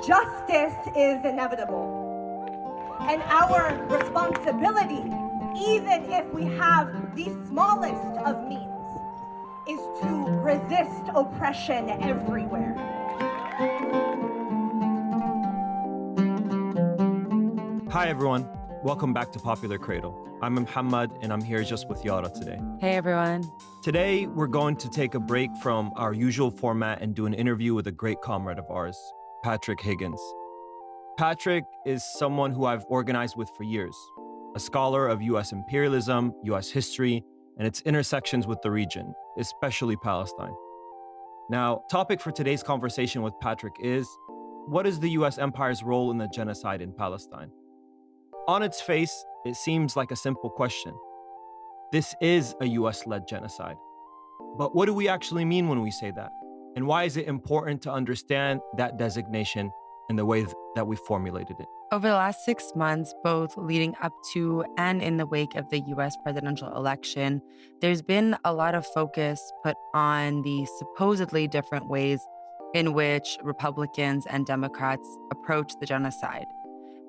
Justice is inevitable. And our responsibility, even if we have the smallest of means, is to resist oppression everywhere. Hi, everyone. Welcome back to Popular Cradle. I'm Mohammed, and I'm here just with Yara today. Hey, everyone. Today, we're going to take a break from our usual format and do an interview with a great comrade of ours, Patrick Higgins. Patrick is someone who I've organized with for years, a scholar of U.S. imperialism, U.S. history, and its intersections with the region, especially Palestine. Now, topic for today's conversation with Patrick is, what is the U.S. empire's role in the genocide in Palestine? On its face, it seems like a simple question. This is a US-led genocide. But what do we actually mean when we say that? And why is it important to understand that designation in the way that we formulated it? Over the last 6 months, both leading up to and in the wake of the US presidential election, there's been a lot of focus put on the supposedly different ways in which Republicans and Democrats approach the genocide.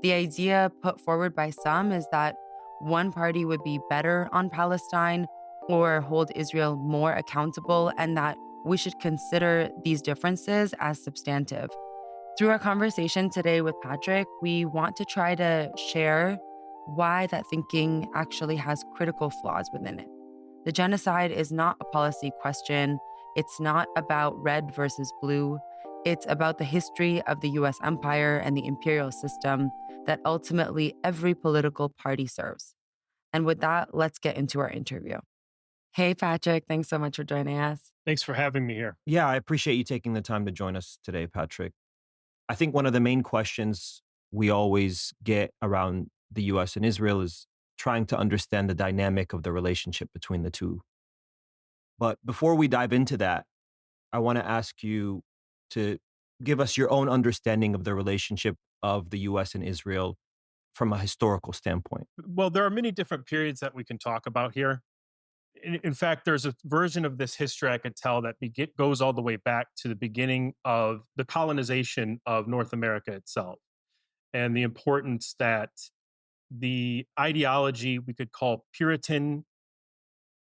The idea put forward by some is that one party would be better on Palestine or hold Israel more accountable, and that we should consider these differences as substantive. Through our conversation today with Patrick, we want to try to share why that thinking actually has critical flaws within it. The genocide is not a policy question. It's not about red versus blue. It's about the history of the US empire and the imperial system that ultimately every political party serves. And with that, let's get into our interview. Hey, Patrick, thanks so much for joining us. Thanks for having me here. Yeah, I appreciate you taking the time to join us today, Patrick. I think one of the main questions we always get around the US and Israel is trying to understand the dynamic of the relationship between the two. But before we dive into that, I want to ask you to give us your own understanding of the relationship of the US and Israel from a historical standpoint. Well, there are many different periods that we can talk about here. In fact, there's a version of this history I could tell that goes all the way back to the beginning of the colonization of North America itself, and the importance that the ideology we could call Puritan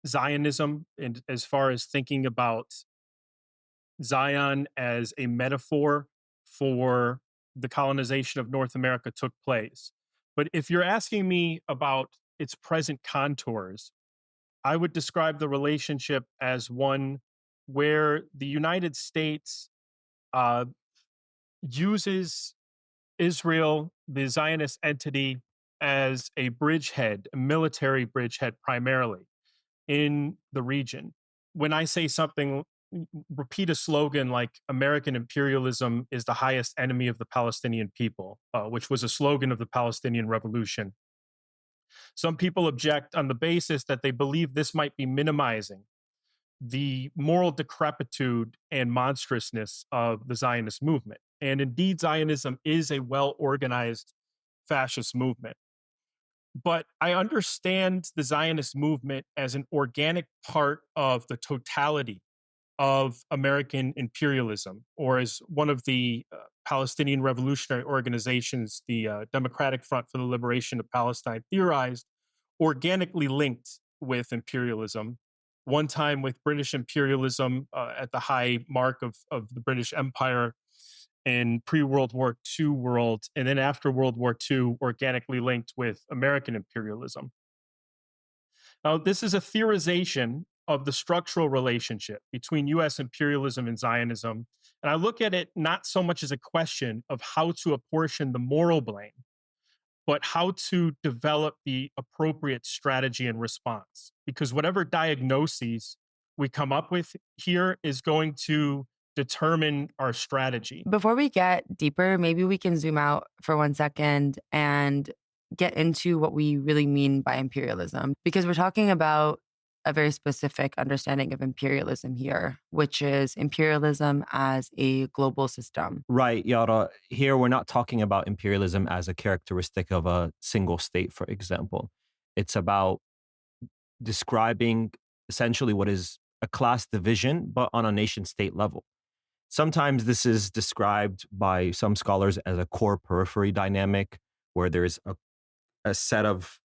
Zionism, and as far as thinking about Zion as a metaphor for the colonization of North America, took place. But if you're asking me about its present contours, I would describe the relationship as one where the United States uses Israel, the Zionist entity, as a bridgehead, a military bridgehead primarily in the region. When I say something, repeat a slogan like American imperialism is the highest enemy of the Palestinian people, which was a slogan of the Palestinian Revolution. Some people object on the basis that they believe this might be minimizing the moral decrepitude and monstrousness of the Zionist movement. And indeed, Zionism is a well-organized fascist movement. But I understand the Zionist movement as an organic part of the totality of American imperialism, or as one of the Palestinian revolutionary organizations, the Democratic Front for the Liberation of Palestine, theorized, organically linked with imperialism, one time with British imperialism at the high mark of the British Empire in pre-World War II world, and then after World War II, organically linked with American imperialism. Now, this is a theorization of the structural relationship between US imperialism and Zionism. And I look at it not so much as a question of how to apportion the moral blame, but how to develop the appropriate strategy and response. Because whatever diagnoses we come up with here is going to determine our strategy. Before we get deeper, maybe we can zoom out for 1 second and get into what we really mean by imperialism, because we're talking about a very specific understanding of imperialism here, which is imperialism as a global system. Right, Yara. Here, we're not talking about imperialism as a characteristic of a single state, for example. It's about describing essentially what is a class division, but on a nation state level. Sometimes this is described by some scholars as a core periphery dynamic, where there's a set of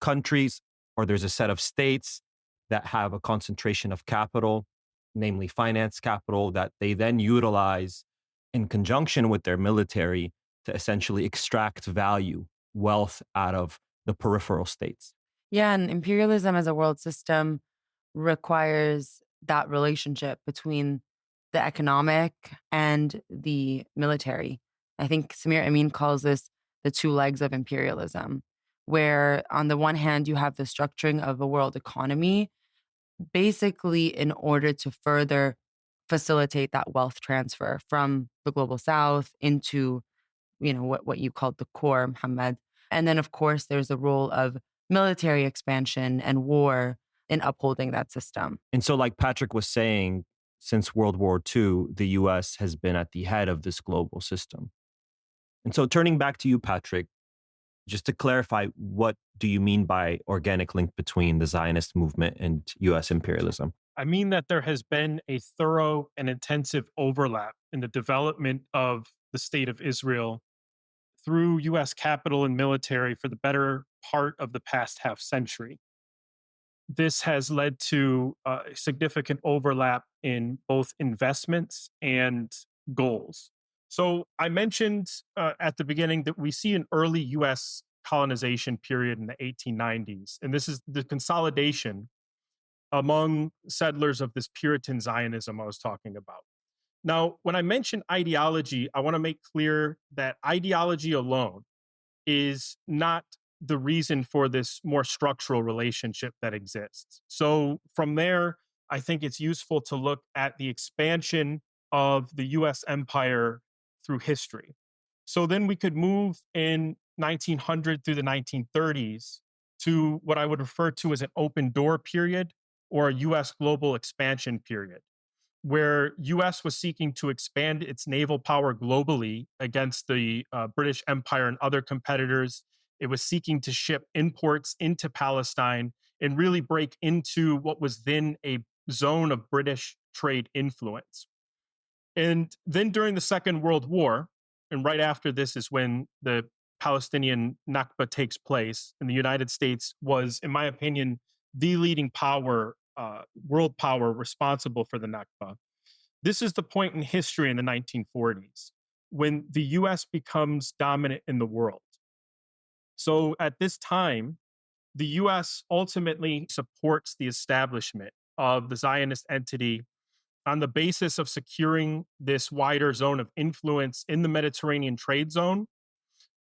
countries or there's a set of states that have a concentration of capital, namely finance capital, that they then utilize in conjunction with their military to essentially extract value, wealth out of the peripheral states. Yeah, and imperialism as a world system requires that relationship between the economic and the military. I think Samir Amin calls this the two legs of imperialism, where on the one hand, you have the structuring of a world economy, basically in order to further facilitate that wealth transfer from the global south into, what you called the core, Muhammad. And then, of course, there's the role of military expansion and war in upholding that system. And so, like Patrick was saying, since World War II, the US has been at the head of this global system. And so, turning back to you, Patrick, just to clarify, what do you mean by organic link between the Zionist movement and US imperialism? I mean that there has been a thorough and intensive overlap in the development of the state of Israel through US capital and military for the better part of the past half century. This has led to significant overlap in both investments and goals. So I mentioned at the beginning that we see an early US colonization period in the 1890s, and this is the consolidation among settlers of this Puritan Zionism I was talking about. Now, when I mention ideology, I want to make clear that ideology alone is not the reason for this more structural relationship that exists. So, from there, I think it's useful to look at the expansion of the US empire through history. So, then we could move in 1900 through the 1930s to what I would refer to as an open door period or a US global expansion period, where US was seeking to expand its naval power globally against the British Empire and other competitors. It was seeking to ship imports into Palestine and really break into what was then a zone of British trade influence. And then during the Second World War, and right after this is when the Palestinian Nakba takes place, and the United States was, in my opinion, the leading power, world power responsible for the Nakba. This is the point in history in the 1940s when the US becomes dominant in the world. So at this time, the US ultimately supports the establishment of the Zionist entity on the basis of securing this wider zone of influence in the Mediterranean trade zone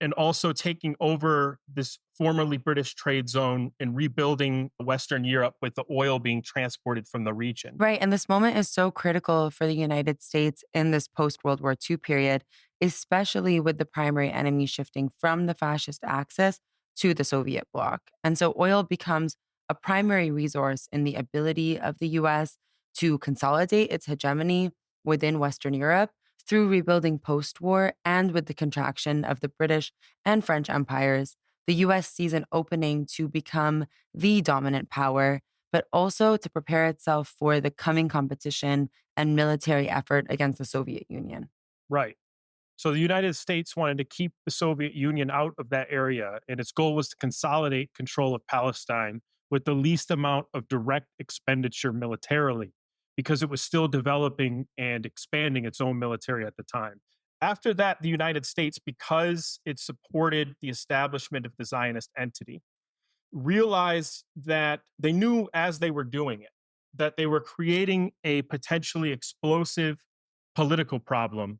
and also taking over this formerly British trade zone and rebuilding Western Europe with the oil being transported from the region. Right. And this moment is so critical for the United States in this post World War II period, especially with the primary enemy shifting from the fascist axis to the Soviet bloc. And so oil becomes a primary resource in the ability of the US to consolidate its hegemony within Western Europe through rebuilding post war and with the contraction of the British and French empires. The US sees an opening to become the dominant power, but also to prepare itself for the coming competition and military effort against the Soviet Union. Right. So the United States wanted to keep the Soviet Union out of that area, and its goal was to consolidate control of Palestine with the least amount of direct expenditure militarily, because it was still developing and expanding its own military at the time. After that, the United States, because it supported the establishment of the Zionist entity, realized that they knew as they were doing it, that they were creating a potentially explosive political problem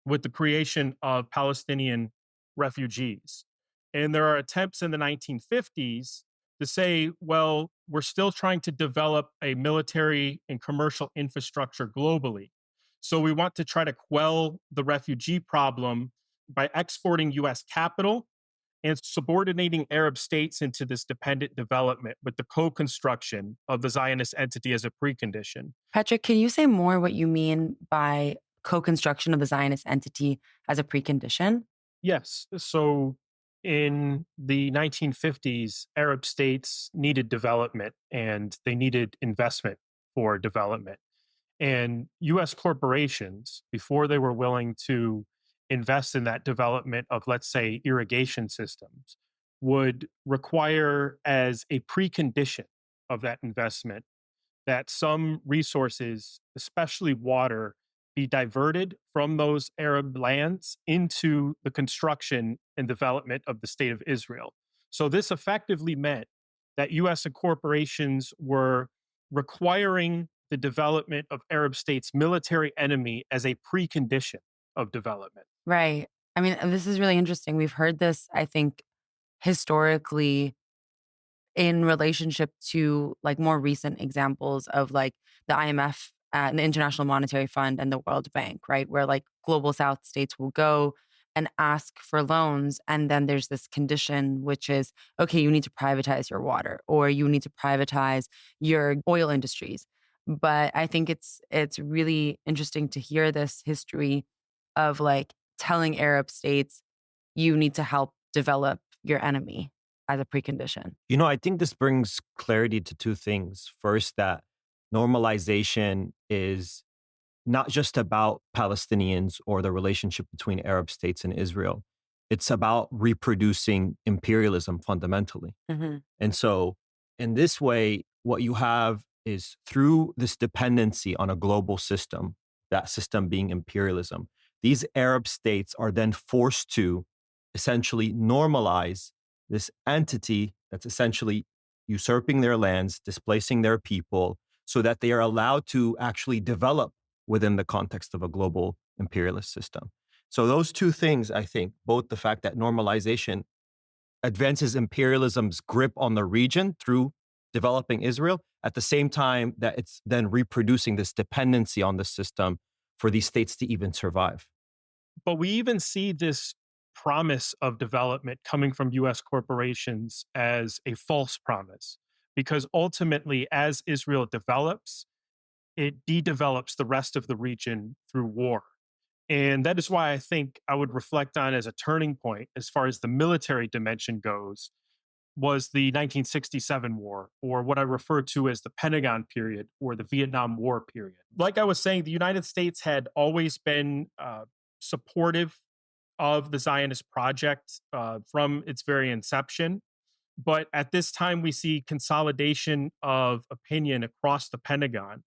with the creation of Palestinian refugees. And there are attempts in the 1950s to say, well, we're still trying to develop a military and commercial infrastructure globally. So we want to try to quell the refugee problem by exporting US capital and subordinating Arab states into this dependent development with the co-construction of the Zionist entity as a precondition. Patrick, can you say more what you mean by co-construction of the Zionist entity as a precondition? Yes. So in the 1950s, Arab states needed development and they needed investment for development. And US corporations, before they were willing to invest in that development of, let's say, irrigation systems, would require as a precondition of that investment that some resources, especially water, be diverted from those Arab lands into the construction and development of the state of Israel. So this effectively meant that US corporations were requiring the development of Arab states' military enemy as a precondition of development. Right. I mean, this is really interesting. We've heard this, I think, historically in relationship to like more recent examples of like the IMF and the International Monetary Fund and the World Bank, right? Where like global South states will go and ask for loans. And then there's this condition, which is, okay, you need to privatize your water or you need to privatize your oil industries. But I think it's really interesting to hear this history of like telling Arab states, you need to help develop your enemy as a precondition. You know, I think this brings clarity to two things. First, that normalization is not just about Palestinians or the relationship between Arab states and Israel. It's about reproducing imperialism fundamentally. Mhm. And so, in this way, what you have is through this dependency on a global system, that system being imperialism, these Arab states are then forced to essentially normalize this entity that's essentially usurping their lands, displacing their people, so that they are allowed to actually develop within the context of a global imperialist system. So, those two things, I think, both the fact that normalization advances imperialism's grip on the region through developing Israel, at the same time that it's then reproducing this dependency on the system for these states to even survive. But we even see this promise of development coming from US corporations as a false promise, because ultimately, as Israel develops, it de-develops the rest of the region through war. And that is why I think I would reflect on as a turning point, as far as the military dimension goes, was the 1967 war, or what I refer to as the Pentagon period or the Vietnam War period. Like I was saying, the United States had always been supportive of the Zionist project from its very inception. But at this time, we see consolidation of opinion across the Pentagon,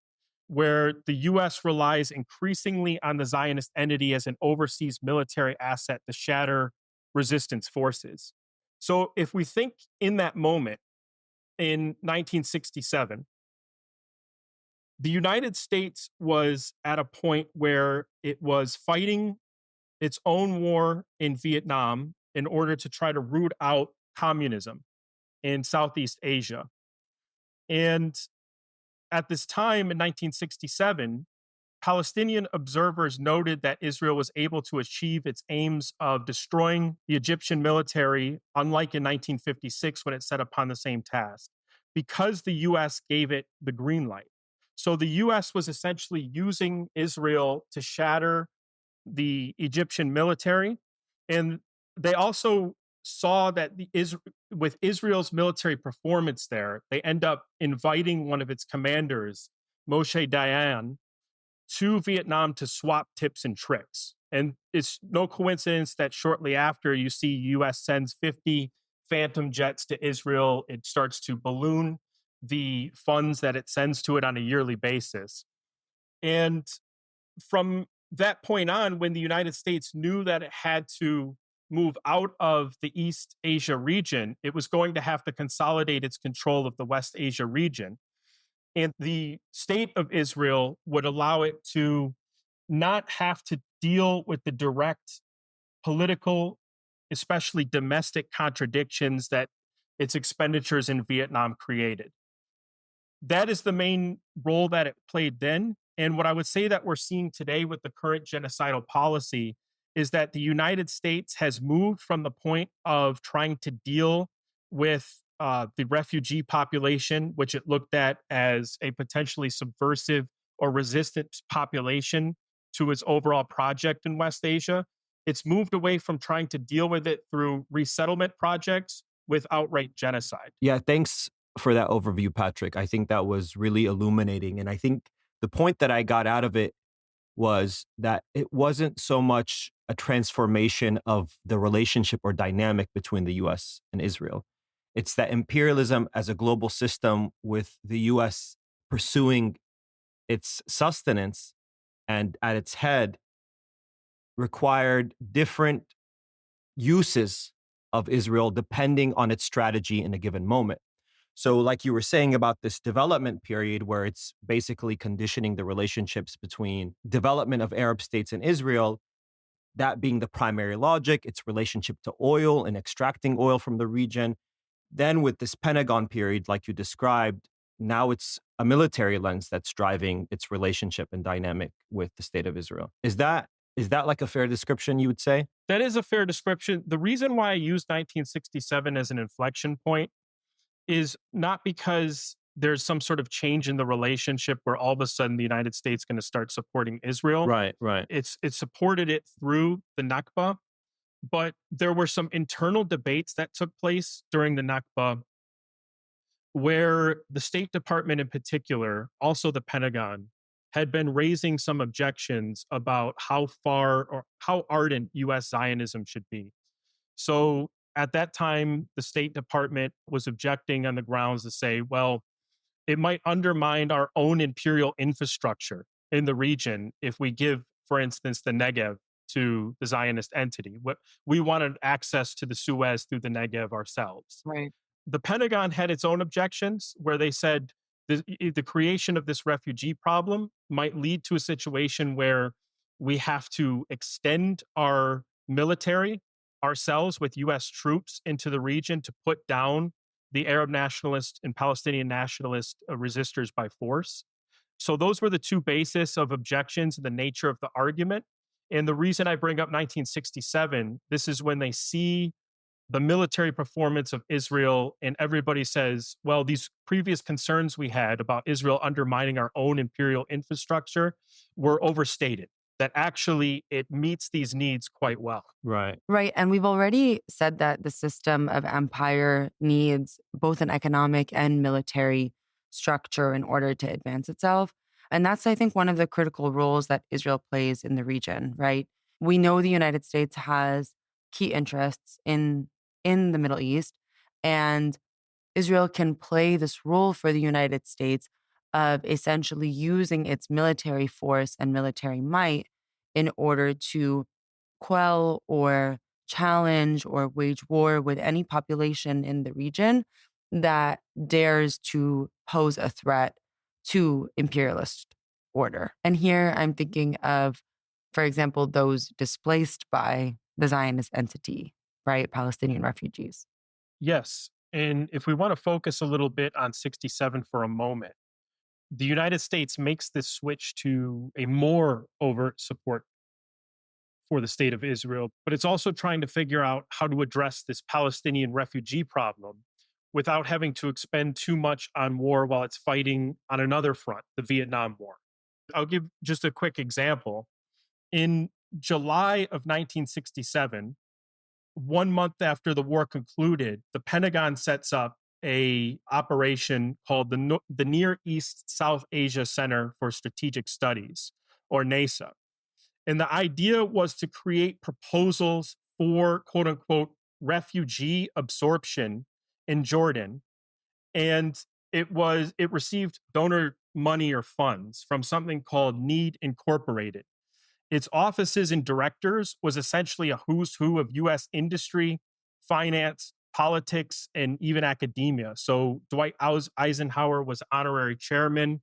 where the US relies increasingly on the Zionist entity as an overseas military asset to shatter resistance forces. So if we think in that moment in 1967, the United States was at a point where it was fighting its own war in Vietnam in order to try to root out communism in Southeast Asia. And at this time in 1967, Palestinian observers noted that Israel was able to achieve its aims of destroying the Egyptian military, unlike in 1956 when it set upon the same task, because the US gave it the green light. So the US was essentially using Israel to shatter the Egyptian military. And they also saw that with Israel's military performance there, they end up inviting one of its commanders, Moshe Dayan, to Vietnam to swap tips and tricks. And it's no coincidence that shortly after, you see US sends 50 Phantom jets to Israel. It starts to balloon the funds that it sends to it on a yearly basis. And from that point on, when the United States knew that it had to move out of the East Asia region, it was going to have to consolidate its control of the West Asia region. And the state of Israel would allow it to not have to deal with the direct political, especially domestic contradictions that its expenditures in Vietnam created. That is the main role that it played then. And what I would say that we're seeing today with the current genocidal policy is that the United States has moved from the point of trying to deal with the refugee population, which it looked at as a potentially subversive or resistant population to its overall project in West Asia. It's moved away from trying to deal with it through resettlement projects with outright genocide. Yeah, thanks for that overview, Patrick. I think that was really illuminating. And I think The point that I got out of it was that it wasn't so much a transformation of the relationship or dynamic between the US and Israel. It's that imperialism as a global system, with the US pursuing its sustenance and at its head, required different uses of Israel depending on its strategy in a given moment. So, like you were saying about this development period, where it's basically conditioning the relationships between development of Arab states and Israel, that being the primary logic, its relationship to oil and extracting oil from the region. Then, with this Pentagon period, like you described, now it's a military lens that's driving its relationship and dynamic with the state of Israel. Is that like a fair description, you would say? That is a fair description. The reason why I used 1967 as an inflection point is not because there's some sort of change in the relationship where all of a sudden the United States is going to start supporting Israel. Right, right. It supported it through the Nakba, but there were some internal debates that took place during the Nakba where the State Department in particular, also the Pentagon, had been raising some objections about how far or how ardent US Zionism should be. So at that time, the State Department was objecting on the grounds to say, well, it might undermine our own imperial infrastructure in the region if we give, for instance, the Negev to the Zionist entity. We wanted access to the Suez through the Negev ourselves. Right. The Pentagon had its own objections where they said the creation of this refugee problem might lead to a situation where we have to extend our military ourselves with US troops into the region to put down the Arab nationalist and Palestinian nationalist resistors by force. So those were the two bases of objections and the nature of the argument. And the reason I bring up 1967, this is when they see the military performance of Israel, and everybody says, well, these previous concerns we had about Israel undermining our own imperial infrastructure were overstated, that actually it meets these needs quite well. Right. Right. And we've already said that the system of empire needs both an economic and military structure in order to advance itself. And that's, I think, one of the critical roles that Israel plays in the region, right? We know the United States has key interests in the Middle East, and Israel can play this role for the United States of essentially using its military force and military might in order to quell or challenge or wage war with any population in the region that dares to pose a threat to imperialist order. And here I'm thinking of, for example, those displaced by the Zionist entity, right? Palestinian refugees. Yes. And if we want to focus a little bit on 67 for a moment, the United States makes this switch to a more overt support for the state of Israel, but it's also trying to figure out how to address this Palestinian refugee problem without having to expend too much on war while it's fighting on another front, the Vietnam War. I'll give just a quick example. In July of 1967, 1 month after the war concluded, the Pentagon sets up a operation called the Near East South Asia Center for Strategic Studies, or NASA. And the idea was to create proposals for quote unquote refugee absorption in Jordan. And it received donor money or funds from something called Need Incorporated. Its offices and directors was essentially a who's who of US industry, finance, politics, and even academia. So Dwight Eisenhower was honorary chairman.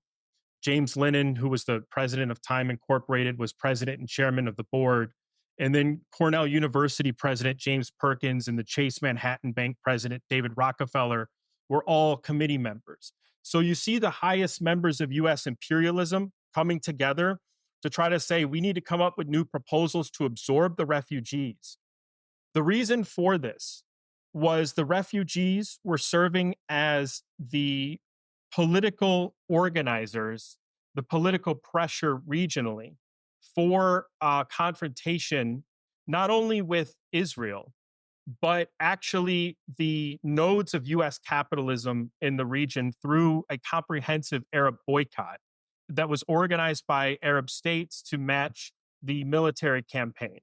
James Lennon, who was the president of Time Incorporated, was president and chairman of the board. And then Cornell University president James Perkins and the Chase Manhattan Bank president David Rockefeller were all committee members. So you see the highest members of US imperialism coming together to try to say we need to come up with new proposals to absorb the refugees. The reason for this was the refugees were serving as the political organizers, the political pressure regionally for confrontation, not only with Israel, but actually the nodes of US capitalism in the region through a comprehensive Arab boycott that was organized by Arab states to match the military campaign.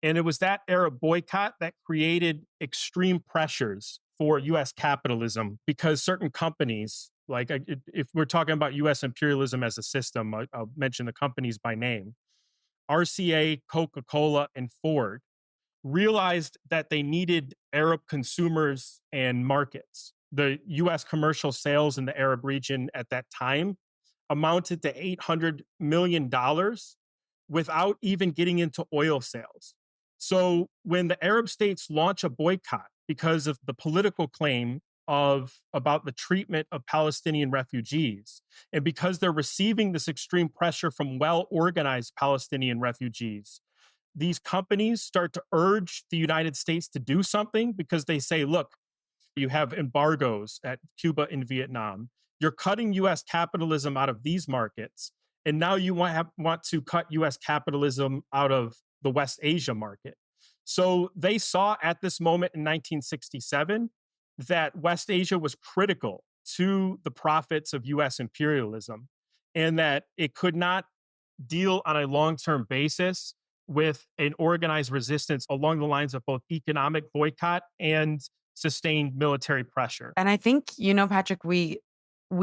And it was that Arab boycott that created extreme pressures for US capitalism because certain companies, like if we're talking about US imperialism as a system, I'll mention the companies by name. RCA, Coca-Cola, and Ford realized that they needed Arab consumers and markets. The US commercial sales in the Arab region at that time amounted to $800 million without even getting into oil sales. So when the Arab states launch a boycott because of the political claim about the treatment of Palestinian refugees, and because they're receiving this extreme pressure from well-organized Palestinian refugees, these companies start to urge the United States to do something because they say, look, you have embargoes at Cuba and Vietnam. You're cutting US capitalism out of these markets. And now you want to cut US capitalism out of the West Asia market. So they saw at this moment in 1967 that West Asia was critical to the profits of US imperialism and that it could not deal on a long-term basis with an organized resistance along the lines of both economic boycott and sustained military pressure. And I think, Patrick, we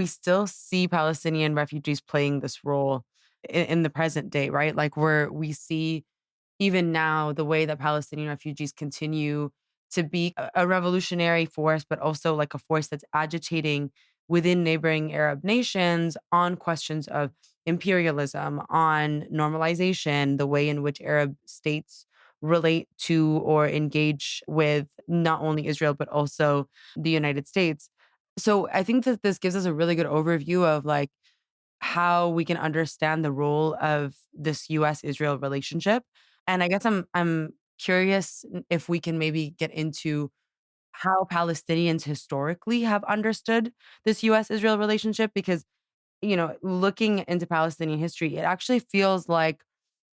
still see Palestinian refugees playing this role in the present day, right? Like we see even now the way that Palestinian refugees continue to be a revolutionary force, but also like a force that's agitating within neighboring Arab nations on questions of imperialism, on normalization, the way in which Arab states relate to or engage with not only Israel, but also the United States. So I think that this gives us a really good overview of like how we can understand the role of this US-Israel relationship. And I guess I'm curious if we can maybe get into how Palestinians historically have understood this US-Israel relationship because, looking into Palestinian history, it actually feels like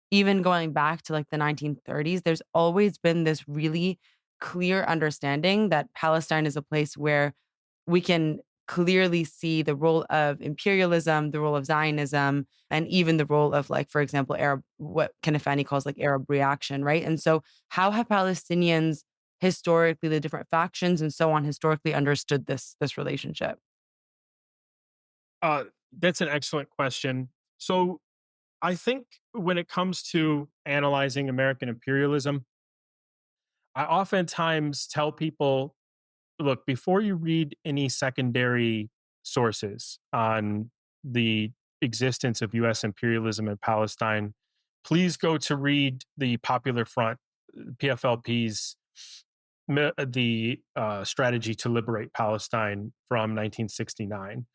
even going back to like the 1930s, there's always been this really clear understanding that Palestine is a place where we can clearly see the role of imperialism, the role of Zionism, and even the role of, like, for example, Arab, what Kenneth Fanny calls like Arab reaction, right? And so, how have Palestinians historically, the different factions and so on, historically understood this relationship? That's an excellent question. So I think when it comes to analyzing American imperialism, I oftentimes tell people, look, before you read any secondary sources on the existence of US imperialism in Palestine, please go to read the Popular Front, PFLP's the strategy to liberate Palestine from 1969,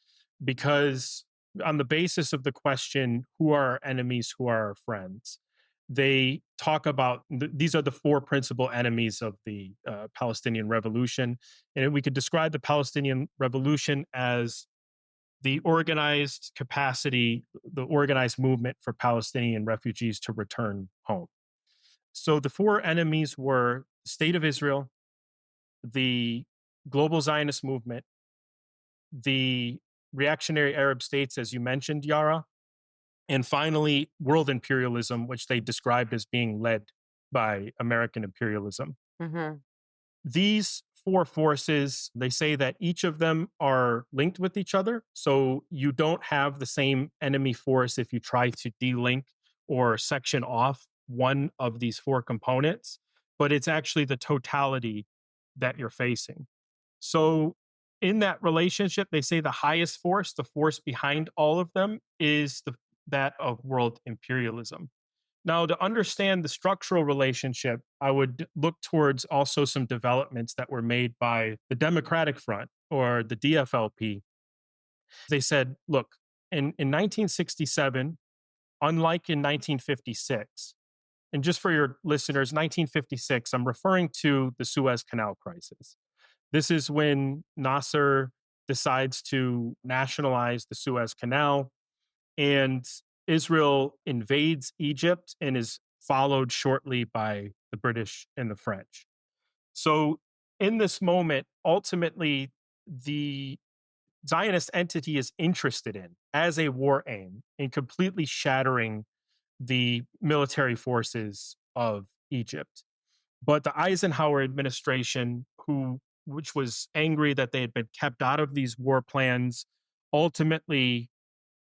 because on the basis of the question, who are our enemies, who are our friends, they talk about these are the four principal enemies of the Palestinian revolution. And we could describe the Palestinian revolution as the organized capacity, the organized movement for Palestinian refugees to return home. So the four enemies were the State of Israel, the global Zionist movement, the reactionary Arab states, as you mentioned, Yara, and finally, world imperialism, which they described as being led by American imperialism. Mhm. These four forces, they say that each of them are linked with each other. So you don't have the same enemy force if you try to delink or section off one of these four components, but it's actually the totality that you're facing. So in that relationship, they say the highest force, the force behind all of them, is that of world imperialism. Now, to understand the structural relationship, I would look towards also some developments that were made by the Democratic Front or the DFLP. They said, look, in 1967, unlike in 1956, and just for your listeners, 1956, I'm referring to the Suez Canal crisis. This is when Nasser decides to nationalize the Suez Canal, and Israel invades Egypt and is followed shortly by the British and the French. So, in this moment, ultimately, the Zionist entity is interested in as a war aim in completely shattering the military forces of Egypt. But the Eisenhower administration, which was angry that they had been kept out of these war plans, ultimately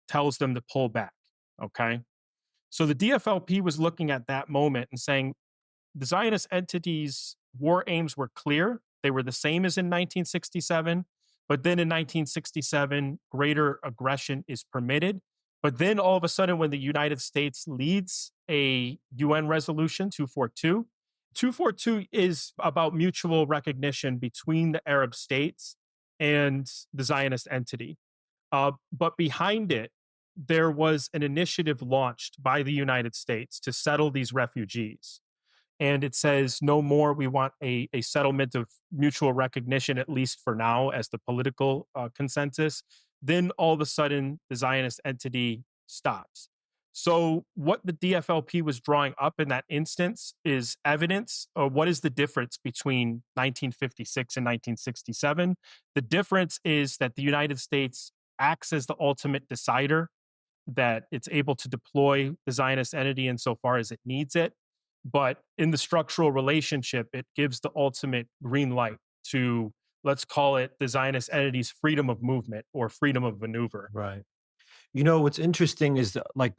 tells them to pull back. Okay. So the DFLP was looking at that moment and saying the Zionist entity's war aims were clear. They were the same as in 1967. But then in 1967, greater aggression is permitted. But then all of a sudden, when the United States leads a UN resolution 242, 242 is about mutual recognition between the Arab states and the Zionist entity. But behind it, there was an initiative launched by the United States to settle these refugees. And it says, no more, we want a settlement of mutual recognition, at least for now, as the political consensus. Then all of a sudden, the Zionist entity stops. So what the DFLP was drawing up in that instance is evidence of what is the difference between 1956 and 1967. The difference is that the United States acts as the ultimate decider, that it's able to deploy the Zionist entity insofar as it needs it. But in the structural relationship, it gives the ultimate green light to, let's call it, the Zionist entity's freedom of movement or freedom of maneuver. Right. What's interesting is that, like,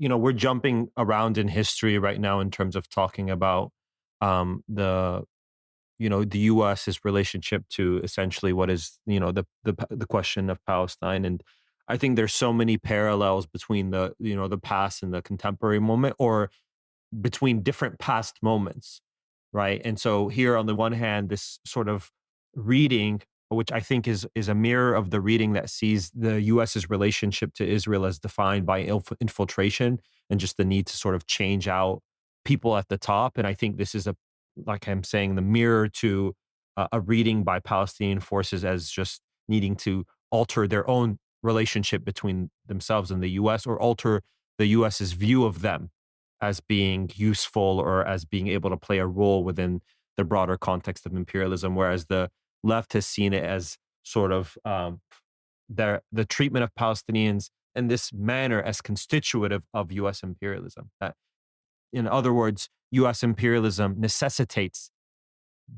we're jumping around in history right now in terms of talking about the the U.S.'s relationship to essentially what is the question of Palestine, and I think there's so many parallels between the past and the contemporary moment, or between different past moments, right? And so here, on the one hand, this sort of reading, which I think is a mirror of the reading that sees the U.S.'s relationship to Israel as defined by infiltration and just the need to sort of change out people at the top. And I think this is like I'm saying, the mirror to a reading by Palestinian forces as just needing to alter their own relationship between themselves and the U.S., or alter the U.S.'s view of them as being useful or as being able to play a role within the broader context of imperialism, whereas the left has seen it as sort of the treatment of Palestinians in this manner as constitutive of U.S. imperialism. That, in other words, U.S. imperialism necessitates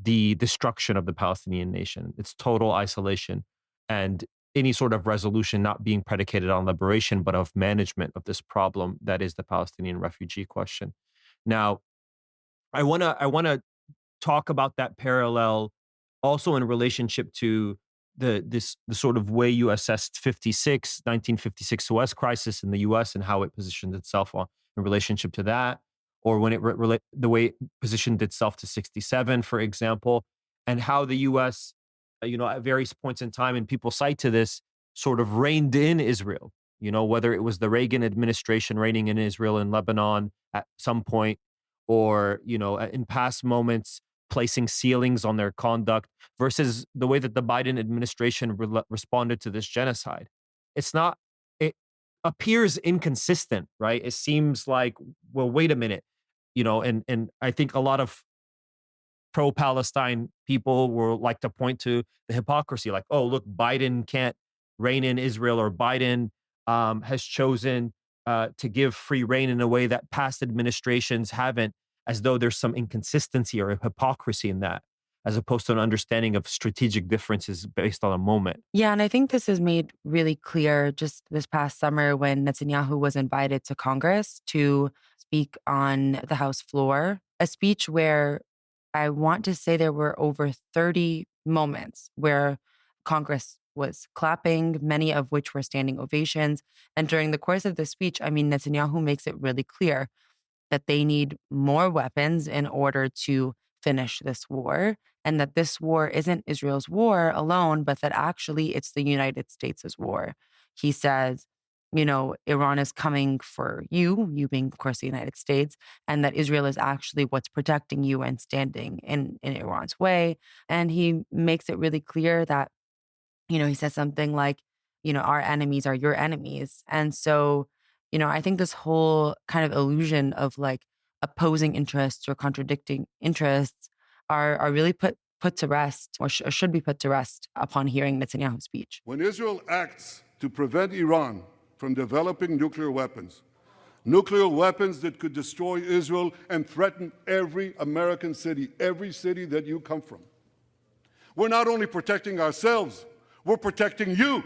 the destruction of the Palestinian nation, its total isolation, and any sort of resolution not being predicated on liberation, but of management of this problem that is the Palestinian refugee question. Now, I wanna talk about that parallel also in relationship to the sort of way you assessed 1956 Suez crisis in the US and how it positioned itself in relationship to that, or when the way it positioned itself to 67, for example, and how the US, at various points in time, and people cite to this, sort of reined in Israel, whether it was the Reagan administration reigning in Israel and Lebanon at some point, or, in past moments, placing ceilings on their conduct, versus the way that the Biden administration responded to this genocide. It appears inconsistent, right? It seems like, well, wait a minute, and I think a lot of pro-Palestine people will like to point to the hypocrisy, like, oh, look, Biden can't reign in Israel, or Biden has chosen to give free reign in a way that past administrations haven't, as though there's some inconsistency or hypocrisy in that, as opposed to an understanding of strategic differences based on a moment. Yeah, and I think this is made really clear just this past summer when Netanyahu was invited to Congress to speak on the House floor, a speech where I want to say there were over 30 moments where Congress was clapping, many of which were standing ovations. And during the course of the speech, I mean, Netanyahu makes it really clear that they need more weapons in order to finish this war, and that this war isn't Israel's war alone, but that actually it's the United States' war. He says, Iran is coming for you being, of course, the United States, and that Israel is actually what's protecting you and standing in Iran's way. And he makes it really clear that, he says something like, our enemies are your enemies. And so, I think this whole kind of illusion of like opposing interests or contradicting interests are really put put to rest or should be put to rest upon hearing Netanyahu's speech. When Israel acts to prevent Iran from developing nuclear weapons that could destroy Israel and threaten every American city, every city that you come from, we're not only protecting ourselves, we're protecting you.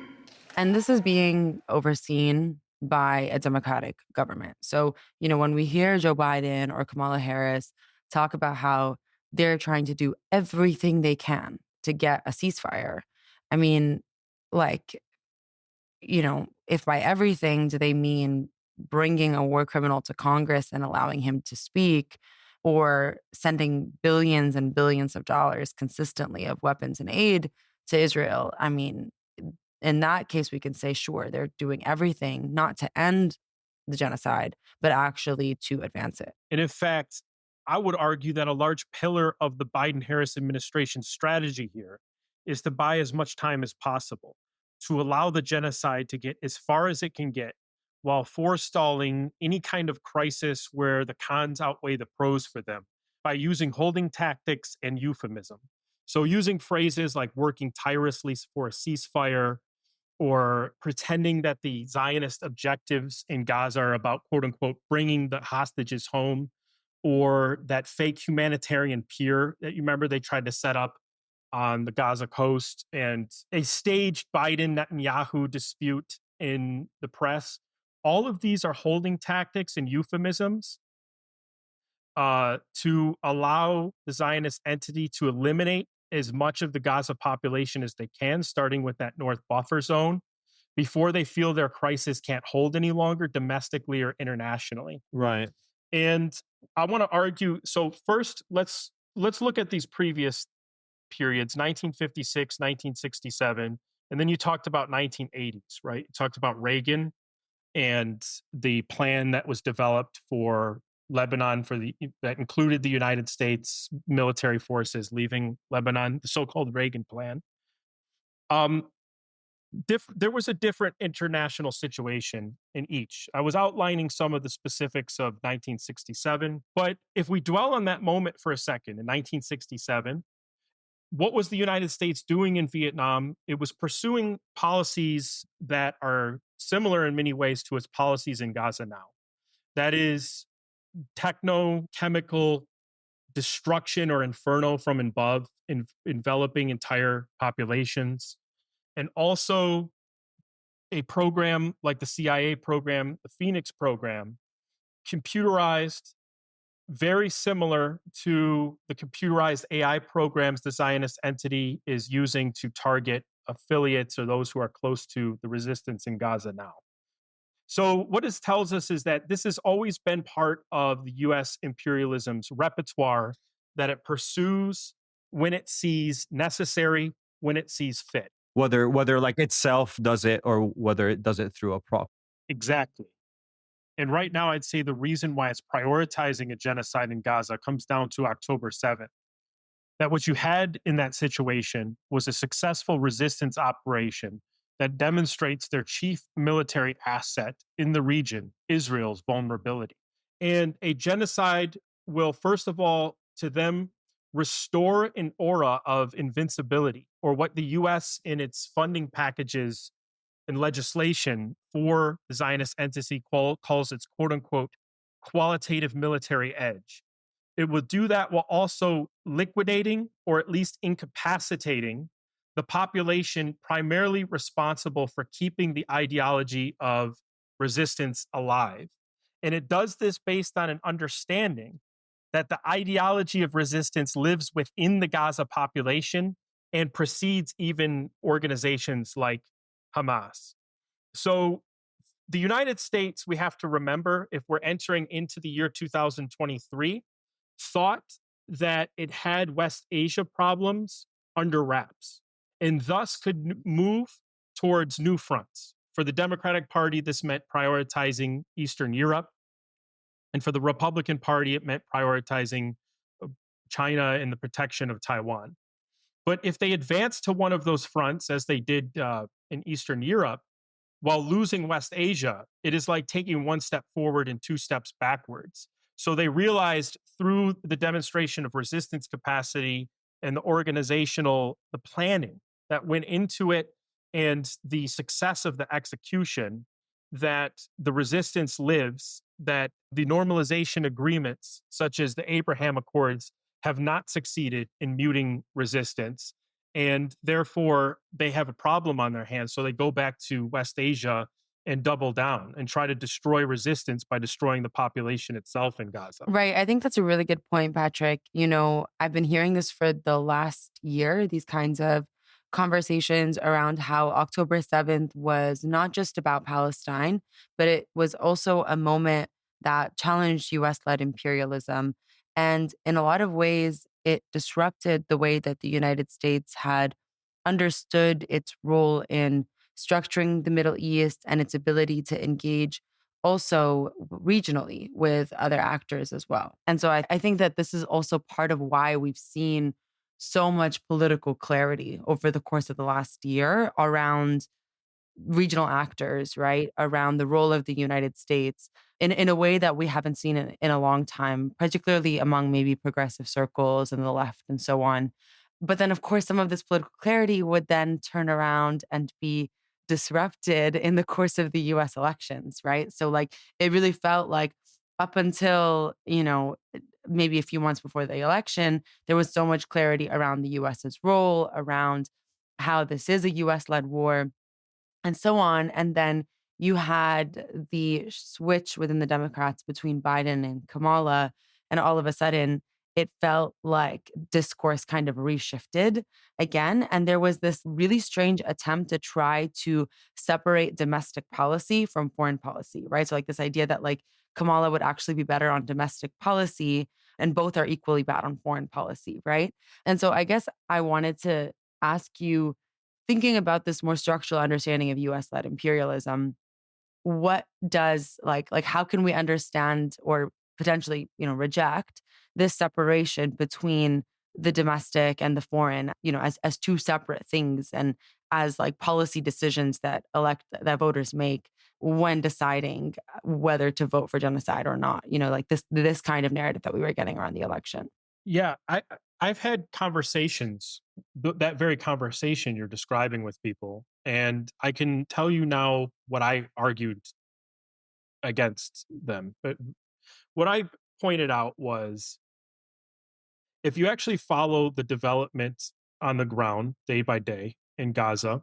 And this is being overseen by a Democratic government. So, when we hear Joe Biden or Kamala Harris talk about how they're trying to do everything they can to get a ceasefire, I mean, if by everything do they mean bringing a war criminal to Congress and allowing him to speak, or sending billions and billions of dollars consistently of weapons and aid to Israel, I mean, in that case, we can say, sure, they're doing everything not to end the genocide, but actually to advance it. And in fact, I would argue that a large pillar of the Biden-Harris administration's strategy here is to buy as much time as possible, to allow the genocide to get as far as it can get, while forestalling any kind of crisis where the cons outweigh the pros for them by using holding tactics and euphemism. So using phrases like working tirelessly for a ceasefire, or pretending that the Zionist objectives in Gaza are about, quote unquote, bringing the hostages home, or that fake humanitarian pier that you remember they tried to set up on the Gaza coast, and a staged Biden-Netanyahu dispute in the press. All of these are holding tactics and euphemisms to allow the Zionist entity to eliminate as much of the Gaza population as they can, starting with that North Buffer Zone, before they feel their crisis can't hold any longer, domestically or internationally. Right. And I want to argue, so first, let's look at these previous periods, 1956, 1967, and then you talked about 1980s, right? You talked about Reagan and the plan that was developed for Lebanon that included the United States military forces leaving Lebanon, the so-called Reagan plan. There was a different international situation in each. I was outlining some of the specifics of 1967, but if we dwell on that moment for a second, in 1967, what was the United States doing in Vietnam? It was pursuing policies that are similar in many ways to its policies in Gaza now. That is techno-chemical destruction or inferno from above, enveloping entire populations. And also a program like the CIA program, the Phoenix program, computerized, very similar to the computerized AI programs the Zionist entity is using to target affiliates or those who are close to the resistance in Gaza now. So what this tells us is that this has always been part of the US imperialism's repertoire that it pursues when it sees necessary, when it sees fit. Whether like itself does it or whether it does it through a prop. Exactly. And right now, I'd say the reason why it's prioritizing a genocide in Gaza comes down to October 7th. That what you had in that situation was a successful resistance operation that demonstrates their chief military asset in the region, Israel's vulnerability. And a genocide will, first of all, to them, restore an aura of invincibility, or what the US in its funding packages and legislation for the Zionist entity calls its quote unquote qualitative military edge. It will do that while also liquidating or at least incapacitating the population primarily responsible for keeping the ideology of resistance alive. And it does this based on an understanding that the ideology of resistance lives within the Gaza population and precedes even organizations like Hamas. So the United States, we have to remember, if we're entering into the year 2023, thought that it had West Asia problems under wraps and thus could move towards new fronts. For the Democratic Party, this meant prioritizing Eastern Europe. And for the Republican Party, it meant prioritizing China and the protection of Taiwan. But if they advance to one of those fronts, as they did in Eastern Europe, while losing West Asia, it is like taking one step forward and two steps backwards. So they realized through the demonstration of resistance capacity and the planning that went into it and the success of the execution that the resistance lives, that the normalization agreements, such as the Abraham Accords, have not succeeded in muting resistance. And therefore, they have a problem on their hands. So they go back to West Asia and double down and try to destroy resistance by destroying the population itself in Gaza. Right. I think that's a really good point, Patrick. I've been hearing this for the last year, these kinds of conversations around how October 7th was not just about Palestine, but it was also a moment that challenged US led imperialism. And in a lot of ways, it disrupted the way that the United States had understood its role in structuring the Middle East and its ability to engage also regionally with other actors as well. And so I think that this is also part of why we've seen so much political clarity over the course of the last year around regional actors, right? Around the role of the United States in a way that we haven't seen in a long time, particularly among maybe progressive circles and the left and so on. But then, of course, some of this political clarity would then turn around and be disrupted in the course of the US elections, right? So, like, it really felt like up until, maybe a few months before the election, there was so much clarity around the US's role, around how this is a US led war and so on. And then you had the switch within the Democrats between Biden and Kamala. And all of a sudden, it felt like discourse kind of reshifted again. And there was this really strange attempt to try to separate domestic policy from foreign policy, right? So, like, this idea that, like, Kamala would actually be better on domestic policy and both are equally bad on foreign policy, right? And so I guess I wanted to ask you, thinking about this more structural understanding of US led imperialism, what does like how can we understand or potentially, reject this separation between the domestic and the foreign, as two separate things and as like policy decisions that voters make when deciding whether to vote for genocide or not, like this kind of narrative that we were getting around the election. Yeah, I've had conversations, that very conversation you're describing with people, and I can tell you now what I argued against them. But what I pointed out was, if you actually follow the development on the ground day by day in Gaza,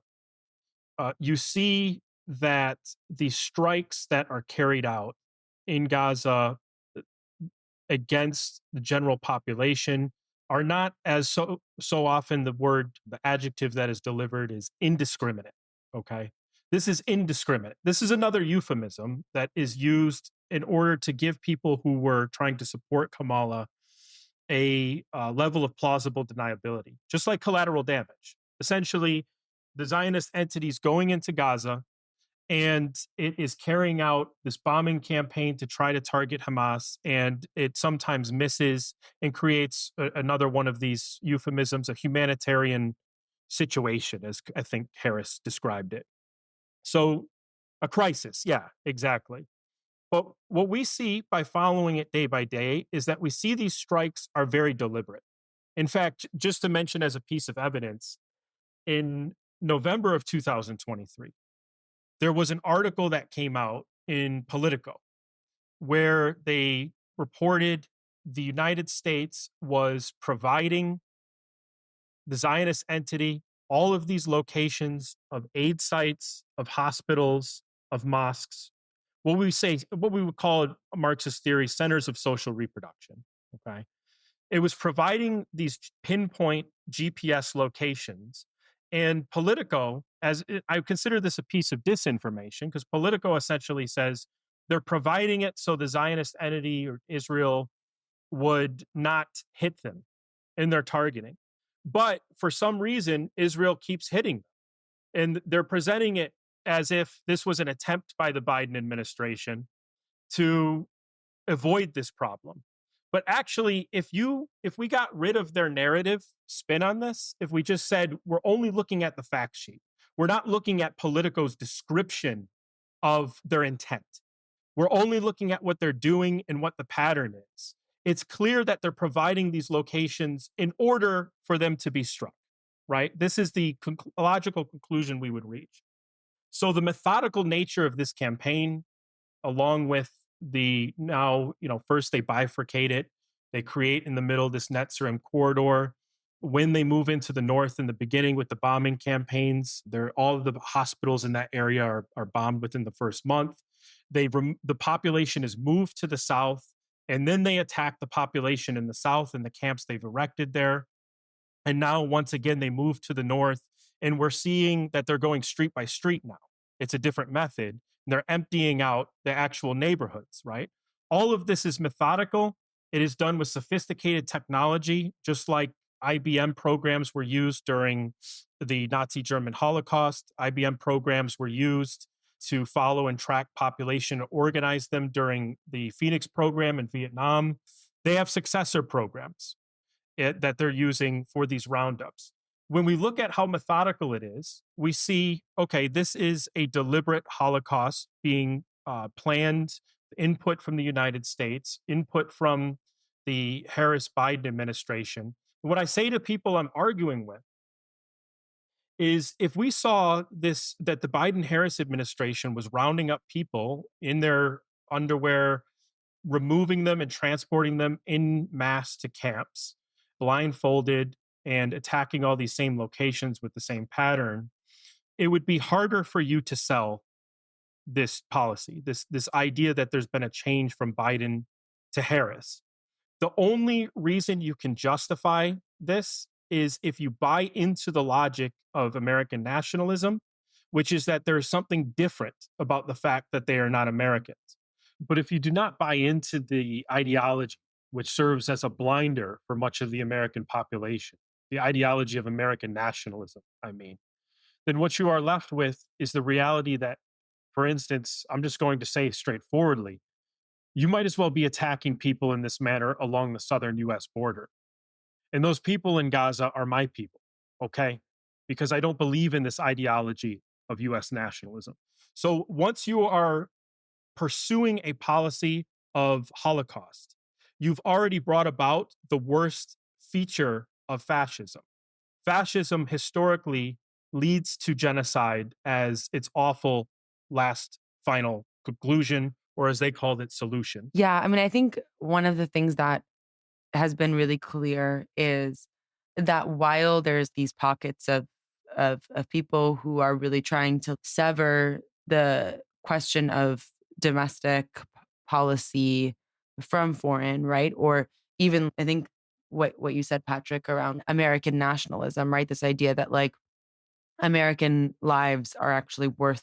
you see that the strikes that are carried out in Gaza against the general population are not, as so often the adjective that is delivered is indiscriminate. Okay, this is indiscriminate. This is another euphemism that is used in order to give people who were trying to support Kamala a level of plausible deniability, just like collateral damage. Essentially, the Zionist entities going into Gaza, and it is carrying out this bombing campaign to try to target Hamas, and it sometimes misses and creates another one of these euphemisms, a humanitarian situation, as I think Harris described it. So a crisis, yeah, exactly. But what we see by following it day by day is that we see these strikes are very deliberate. In fact, just to mention as a piece of evidence, in November of 2023, there was an article that came out in Politico where they reported the United States was providing the Zionist entity all of these locations of aid sites, of hospitals, of mosques, what we would call a Marxist theory, centers of social reproduction. Okay. It was providing these pinpoint GPS locations. And Politico, I consider this a piece of disinformation, because Politico essentially says they're providing it so the Zionist entity or Israel would not hit them in their targeting. But for some reason, Israel keeps hitting them. And they're presenting it as if this was an attempt by the Biden administration to avoid this problem. But actually, if we got rid of their narrative spin on this, if we just said we're only looking at the fact sheet, we're not looking at Politico's description of their intent. We're only looking at what they're doing and what the pattern is. it's clear that they're providing these locations in order for them to be struck, right? This is the logical conclusion we would reach. So the methodical nature of this campaign, along with the now, first they bifurcate it, they create in the middle this Netzarim corridor. When they move into the north in the beginning with the bombing campaigns, all of the hospitals in that area are bombed within the first month. The population is moved to the south, and then they attack the population in the south in the camps they've erected there. And now, once again, they move to the north, and we're seeing that they're going street by street now. It's a different method. They're emptying out the actual neighborhoods, right? All of this is methodical. It is done with sophisticated technology, just like IBM programs were used during the Nazi German Holocaust. IBM programs were used to follow and track population and organize them during the Phoenix program in Vietnam. They have successor programs that they're using for these roundups. When we look at how methodical it is, we see, okay, this is a deliberate Holocaust being planned, input from the United States, input from the Harris-Biden administration. What I say to people I'm arguing with is if we saw this, that the Biden-Harris administration was rounding up people in their underwear, removing them and transporting them in mass to camps, blindfolded, and attacking all these same locations with the same pattern, it would be harder for you to sell this policy, this idea that there's been a change from Biden to Harris. The only reason you can justify this is if you buy into the logic of American nationalism, which is that there's something different about the fact that they are not Americans. But if you do not buy into the ideology, which serves as a blinder for much of the American population, the ideology of American nationalism, then what you are left with is the reality that, for instance, I'm just going to say straightforwardly, you might as well be attacking people in this manner along the southern US border. And those people in Gaza are my people, okay? Because I don't believe in this ideology of US nationalism. So once you are pursuing a policy of Holocaust, you've already brought about the worst feature of fascism. Fascism historically leads to genocide as its awful last final conclusion, or as they called it, solution. Yeah, I think one of the things that has been really clear is that while there's these pockets of people who are really trying to sever the question of domestic policy from foreign, right? Or even I think what you said, Patrick, around American nationalism, right? This idea that like American lives are actually worth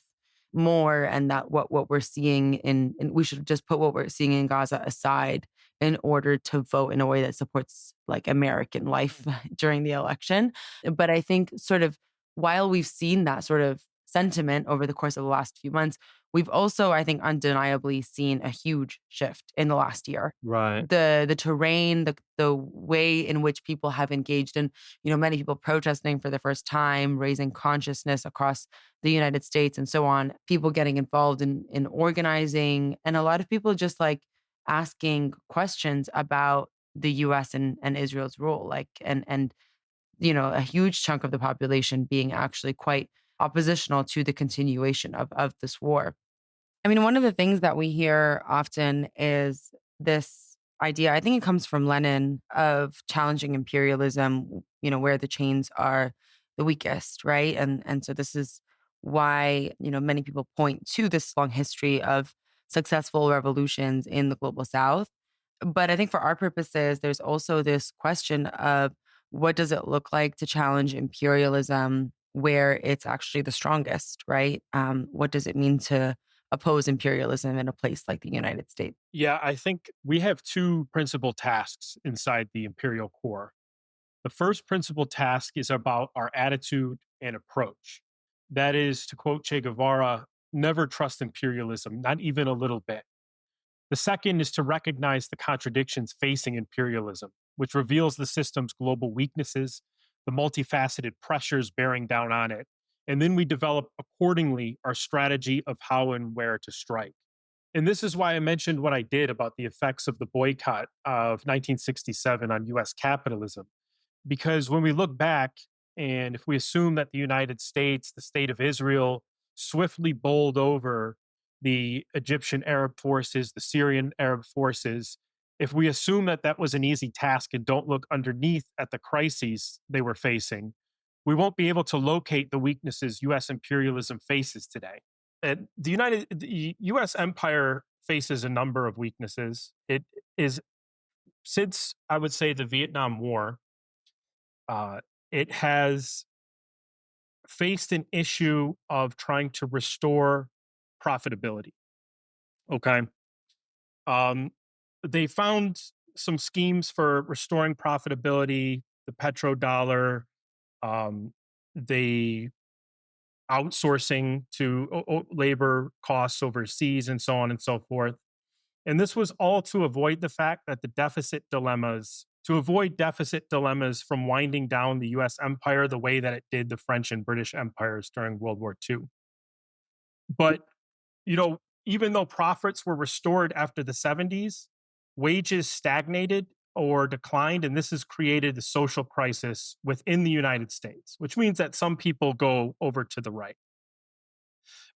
more, and that what we're seeing and we should just put what we're seeing in Gaza aside in order to vote in a way that supports like American life during the election. But I think sort of while we've seen that sort of sentiment over the course of the last few months, we've also, I think, undeniably seen a huge shift in the last year. Right. The terrain, the way in which people have engaged in, many people protesting for the first time, raising consciousness across the United States and so on, people getting involved in organizing, and a lot of people just like asking questions about the US and Israel's role, like and a huge chunk of the population being actually quite oppositional to the continuation of this war. One of the things that we hear often is this idea, I think it comes from Lenin, of challenging imperialism, where the chains are the weakest, right? And so this is why, many people point to this long history of successful revolutions in the global South. But I think for our purposes, there's also this question of what does it look like to challenge imperialism where it's actually the strongest, right? What does it mean to oppose imperialism in a place like the United States? Yeah, I think we have two principal tasks inside the imperial core. The first principal task is about our attitude and approach. That is, to quote Che Guevara, never trust imperialism, not even a little bit. The second is to recognize the contradictions facing imperialism, which reveals the system's global weaknesses, the multifaceted pressures bearing down on it, and then we develop accordingly our strategy of how and where to strike. And this is why I mentioned what I did about the effects of the boycott of 1967 on US capitalism. Because when we look back, and if we assume that the United States, the state of Israel, swiftly bowled over the Egyptian Arab forces, the Syrian Arab forces, if we assume that that was an easy task and don't look underneath at the crises they were facing, we won't be able to locate the weaknesses US imperialism faces today. And the US empire faces a number of weaknesses. It is, since I would say the Vietnam War, uh, it has faced an issue of trying to restore profitability. Okay. Um, they found some schemes for restoring profitability, the petrodollar, um, the outsourcing to labor costs overseas, and so on and so forth. And this was all to avoid the fact that to avoid deficit dilemmas from winding down the US empire the way that it did the French and British empires during World War II. But, even though profits were restored after the 70s, wages stagnated or declined, and this has created a social crisis within the United States, which means that some people go over to the right.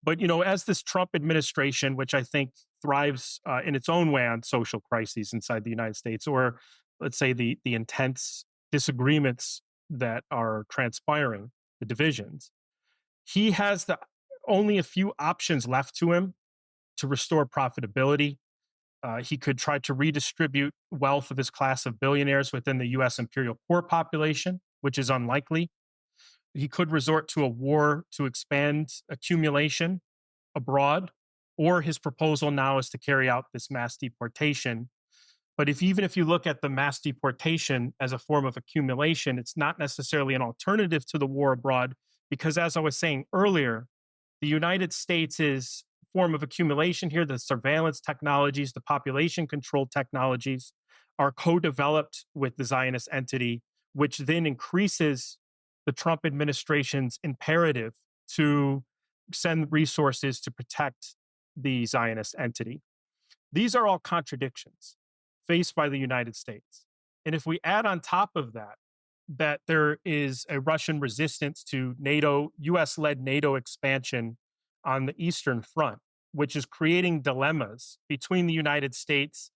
But as this Trump administration, which I think thrives in its own way on social crises inside the United States, or let's say the intense disagreements that are transpiring, the divisions, he has only a few options left to him to restore profitability. He could try to redistribute wealth of his class of billionaires within the U.S. imperial core population, which is unlikely. He could resort to a war to expand accumulation abroad, or his proposal now is to carry out this mass deportation. But even if you look at the mass deportation as a form of accumulation, it's not necessarily an alternative to the war abroad, because as I was saying earlier, the United States' form of accumulation here, the surveillance technologies, the population control technologies, are co-developed with the Zionist entity, which then increases the Trump administration's imperative to send resources to protect the Zionist entity. These are all contradictions faced by the United States. And if we add on top of that there is a Russian resistance to US-led NATO expansion on the Eastern Front, which is creating dilemmas between the United States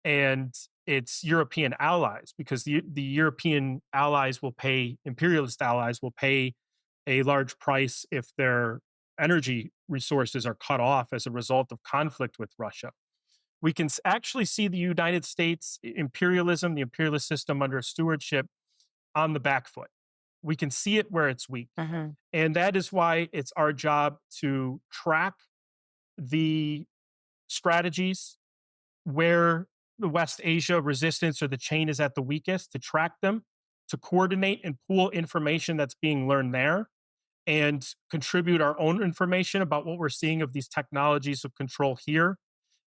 and its European allies, because the European imperialist allies will pay a large price if their energy resources are cut off as a result of conflict with Russia. We can actually see the United States imperialism, the imperialist system under stewardship, on the back foot. We can see it where it's weak. Mhm. And that is why it's our job to track the strategies where the West Asia resistance or the chain is at the weakest, to track them, to coordinate and pool information that's being learned there, and contribute our own information about what we're seeing of these technologies of control here,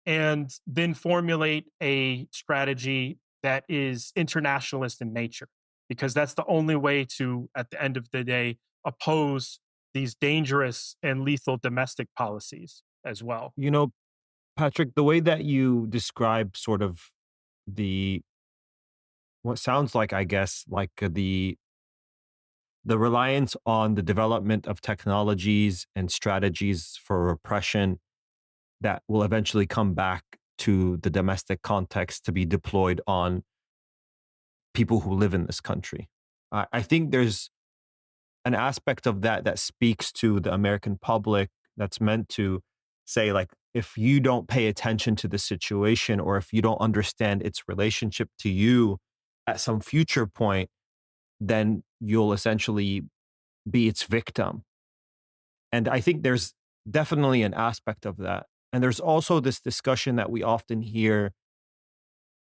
and then formulate a strategy that is internationalist in nature, because that's the only way to, at the end of the day, oppose these dangerous and lethal domestic policies as well. Patrick, the way that you describe sort of the what sounds like, I guess, like the reliance on the development of technologies and strategies for repression that will eventually come back to the domestic context to be deployed on people who live in this country. I think there's an aspect of that speaks to the American public, that's meant to say, like, if you don't pay attention to the situation, or if you don't understand its relationship to you at some future point, then you'll essentially be its victim. And I think there's definitely an aspect of that. And there's also this discussion that we often hear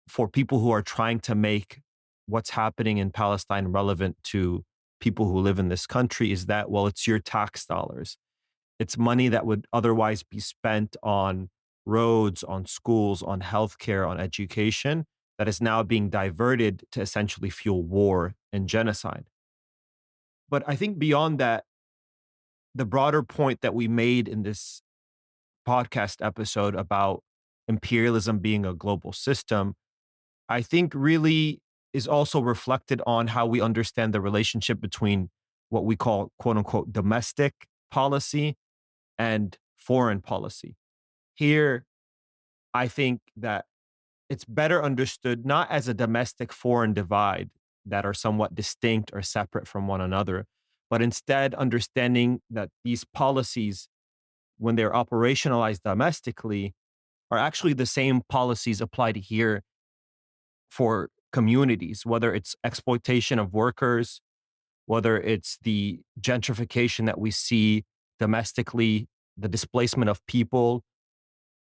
for people who are trying to make what's happening in Palestine relevant to people who live in this country, is that, well, it's your tax dollars. It's money that would otherwise be spent on roads, on schools, on healthcare, on education, that is now being diverted to essentially fuel war and genocide. But I think beyond that, the broader point that we made in this podcast episode about imperialism being a global system, I think really is also reflected on how we understand the relationship between what we call quote unquote domestic policy and foreign policy. Here, I think that it's better understood not as a domestic foreign divide that are somewhat distinct or separate from one another, but instead understanding that these policies, when they're operationalized domestically, are actually the same policies applied here for communities, whether it's exploitation of workers, whether it's the gentrification that we see domestically, the displacement of people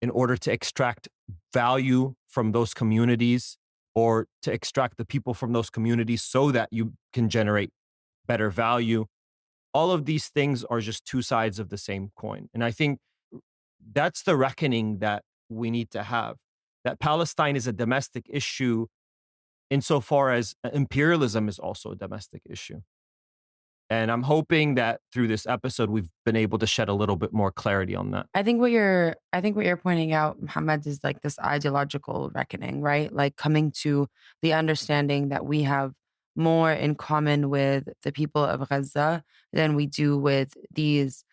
in order to extract value from those communities or to extract the people from those communities so that you can generate better value. All of these things are just two sides of the same coin. And I think that's the reckoning that we need to have, that Palestine is a domestic issue insofar as imperialism is also a domestic issue. And I'm hoping that through this episode, we've been able to shed a little bit more clarity on that. I think what you're pointing out, Mohammed, is like this ideological reckoning, right? Like coming to the understanding that we have more in common with the people of Gaza than we do with these,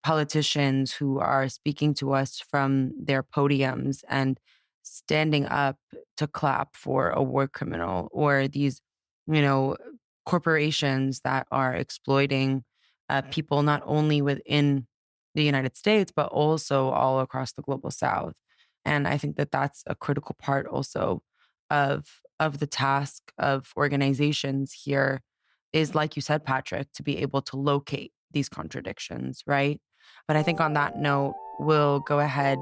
politicians who are speaking to us from their podiums and standing up to clap for a war criminal, or these, you know, corporations that are exploiting people not only within the United States, but also all across the global South. And I think that that's a critical part also of the task of organizations here is, like you said, Patrick, to be able to locate these contradictions, right? But I think on that note, we'll go ahead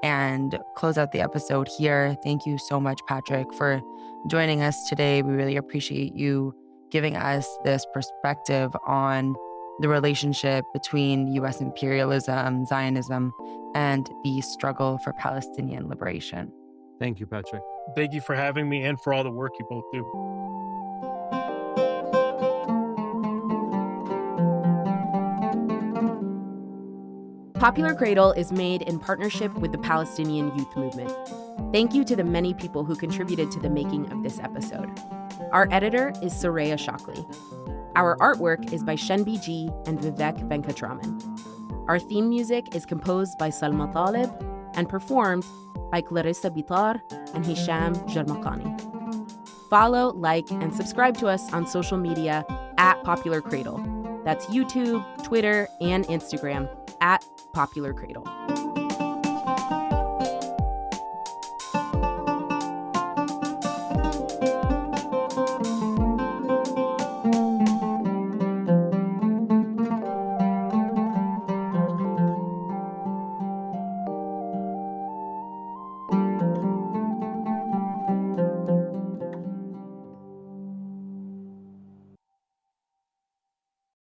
and close out the episode here. Thank you so much, Patrick, for joining us today. We really appreciate you giving us this perspective on the relationship between U.S. imperialism, Zionism, and the struggle for Palestinian liberation. Thank you, Patrick. Thank you for having me and for all the work you both do. Popular Cradle is made in partnership with the Palestinian Youth Movement. Thank you to the many people who contributed to the making of this episode. Our editor is Soraya Shockley. Our artwork is by Shenbi G and Vivek Venkatraman. Our theme music is composed by Salma Talib and performed by Clarissa Bitar and Hisham Jarmakani. Follow, like, and subscribe to us on social media at Popular Cradle. That's YouTube, Twitter, and Instagram at Popular Cradle.